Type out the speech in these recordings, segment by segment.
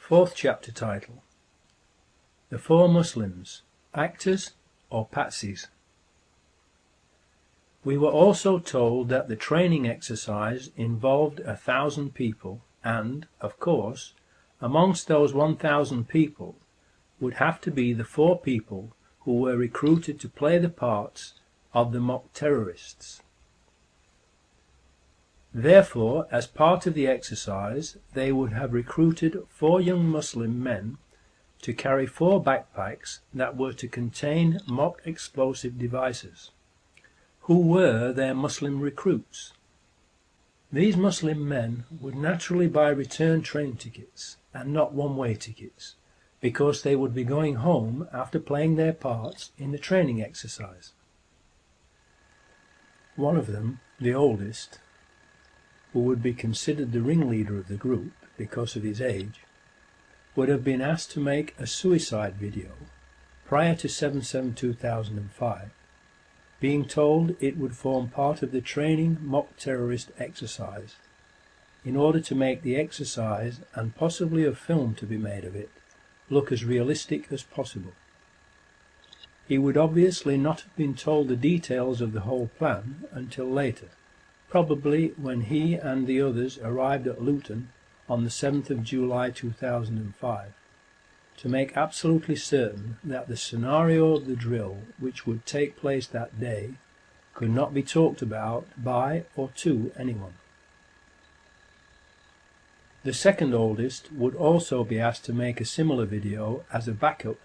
Fourth chapter title: The Four Muslims, Actors or Patsies? We were also told that the training exercise involved 1,000 people and, of course, amongst those 1,000 people would have to be the four people who were recruited to play the parts of the mock terrorists. Therefore, as part of the exercise, they would have recruited 4 young Muslim men to carry 4 backpacks that were to contain mock explosive devices. Who were their Muslim recruits? These Muslim men would naturally buy return train tickets and not one-way tickets, because they would be going home after playing their parts in the training exercise. One of them, the oldest, who would be considered the ringleader of the group because of his age, would have been asked to make a suicide video prior to 7/7/2005, being told it would form part of the training mock terrorist exercise, in order to make the exercise, and possibly a film to be made of it, look as realistic as possible. He would obviously not have been told the details of the whole plan until later, probably when he and the others arrived at Luton on the 7th of July 2005, to make absolutely certain that the scenario of the drill which would take place that day could not be talked about by or to anyone. The second oldest would also be asked to make a similar video as a backup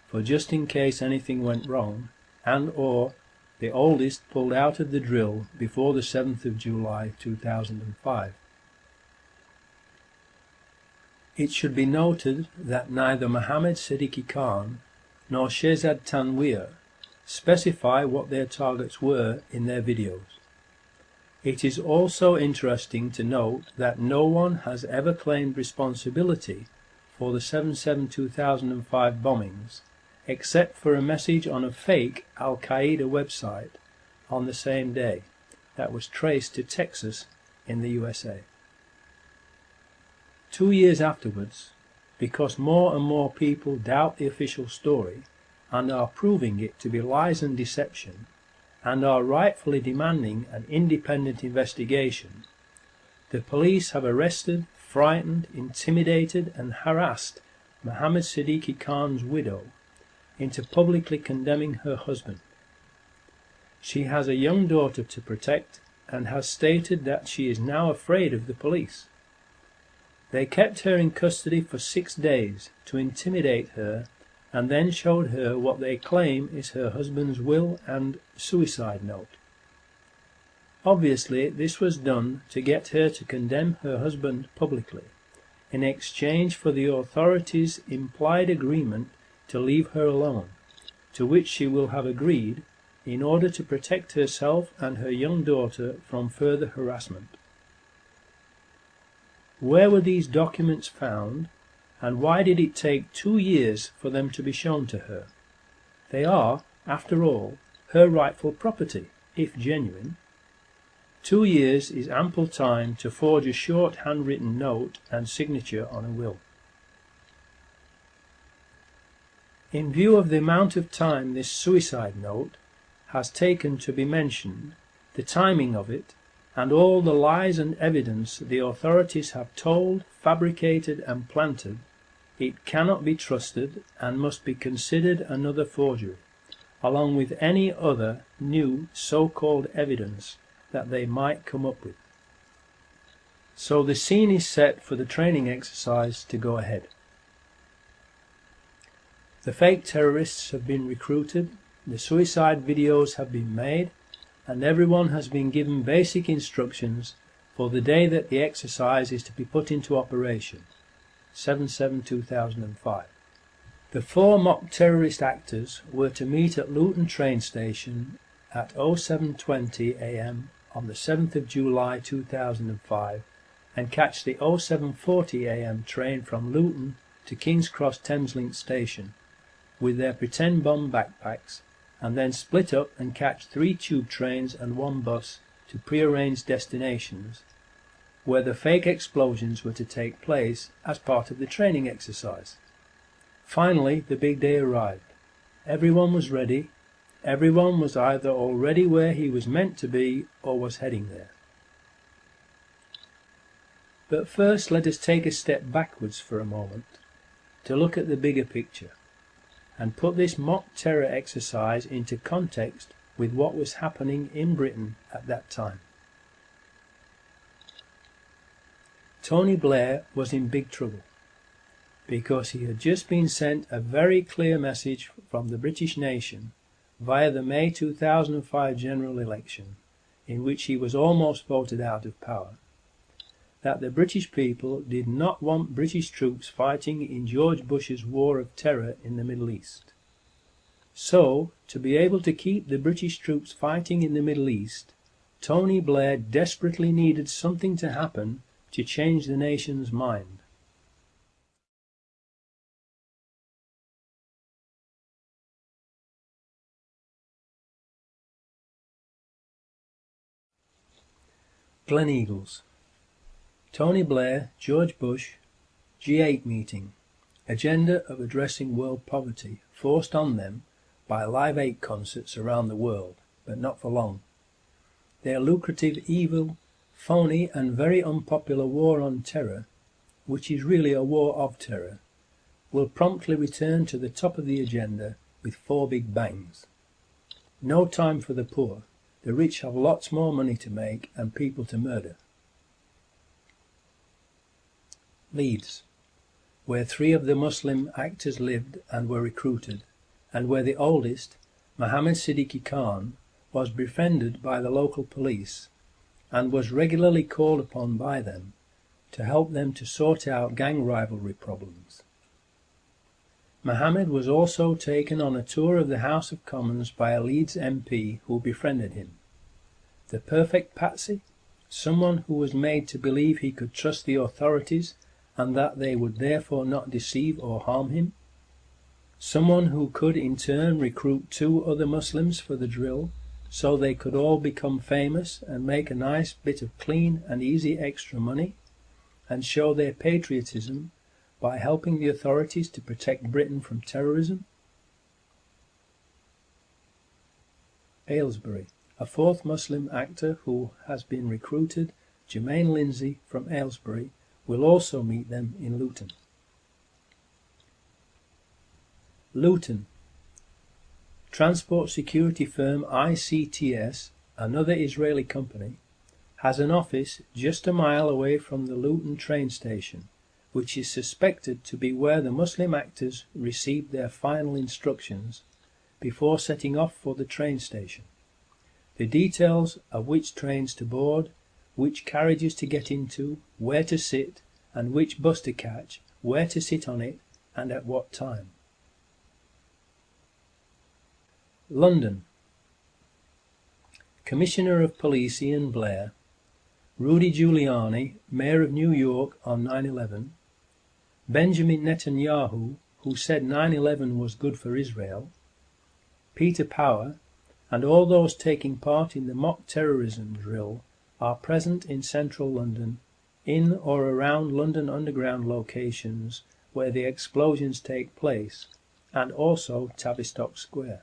for just in case anything went wrong and or the oldest pulled out of the drill before the 7th of July 2005. It should be noted that neither Mohammed Siddiqui Khan nor Shehzad Tanweer specify what their targets were in their videos. It is also interesting to note that no one has ever claimed responsibility for the 7/7/2005 bombings, except for a message on a fake Al-Qaeda website on the same day that was traced to Texas in the USA. 2 years afterwards, because more and more people doubt the official story and are proving it to be lies and deception, and are rightfully demanding an independent investigation, the police have arrested, frightened, intimidated and harassed Mohammed Siddiqui Khan's widow into publicly condemning her husband. She has a young daughter to protect and has stated that she is now afraid of the police. They kept her in custody for 6 days to intimidate her and then showed her what they claim is her husband's will and suicide note. Obviously, this was done to get her to condemn her husband publicly, in exchange for the authorities' implied agreement to leave her alone, to which she will have agreed in order to protect herself and her young daughter from further harassment. Where were these documents found, and why did it take 2 years for them to be shown to her? They are, after all, her rightful property, if genuine. 2 years is ample time to forge a short handwritten note and signature on a will. In view of the amount of time this suicide note has taken to be mentioned, the timing of it, and all the lies and evidence the authorities have told, fabricated and planted, it cannot be trusted and must be considered another forgery, along with any other new so-called evidence that they might come up with. So the scene is set for the training exercise to go ahead. The fake terrorists have been recruited, the suicide videos have been made, and everyone has been given basic instructions for the day that the exercise is to be put into operation, 7/7/2005. The 4 mock terrorist actors were to meet at Luton train station at 07:20 AM on the 7th of July 2005 and catch the 07:40 AM train from Luton to King's Cross Thameslink station with their pretend bomb backpacks, and then split up and catch 3 tube trains and 1 bus to prearranged destinations, where the fake explosions were to take place as part of the training exercise. Finally, the big day arrived. Everyone was ready. Everyone was either already where he was meant to be or was heading there. But first let us take a step backwards for a moment to look at the bigger picture and put this mock terror exercise into context with what was happening in Britain at that time. Tony Blair was in big trouble because he had just been sent a very clear message from the British nation via the May 2005 general election, in which he was almost voted out of power, that the British people did not want British troops fighting in George Bush's war of terror in the Middle East. So, to be able to keep the British troops fighting in the Middle East, Tony Blair desperately needed something to happen to change the nation's mind. Gleneagles. Tony Blair, George Bush, G8 meeting. Agenda of addressing world poverty, forced on them by Live 8 concerts around the world, but not for long. Their lucrative, evil, phony and very unpopular war on terror, which is really a war of terror, will promptly return to the top of the agenda with 4 big bangs. No time for the poor. The rich have lots more money to make and people to murder. Leeds, where 3 of the Muslim actors lived and were recruited, and where the oldest, Mohammed Siddiqui Khan, was befriended by the local police and was regularly called upon by them to help them to sort out gang rivalry problems. Mohammed was also taken on a tour of the House of Commons by a Leeds MP who befriended him. The perfect patsy, someone who was made to believe he could trust the authorities and that they would therefore not deceive or harm him. Someone who could in turn recruit 2 other Muslims for the drill so they could all become famous and make a nice bit of clean and easy extra money and show their patriotism by helping the authorities to protect Britain from terrorism. Aylesbury, a 4th Muslim actor who has been recruited, Jermaine Lindsay from Aylesbury, will also meet them in Luton. Luton. Transport security firm ICTS, another Israeli company, has an office just a mile away from the Luton train station, which is suspected to be where the Muslim actors received their final instructions before setting off for the train station. The details of which trains to board, which carriages to get into, where to sit, and which bus to catch, where to sit on it, and at what time. London. Commissioner of Police Ian Blair, Rudy Giuliani, Mayor of New York on 9/11, Benjamin Netanyahu, who said 9/11 was good for Israel, Peter Power, and all those taking part in the mock terrorism drill are present in central London, in or around London Underground locations where the explosions take place, and also Tavistock Square.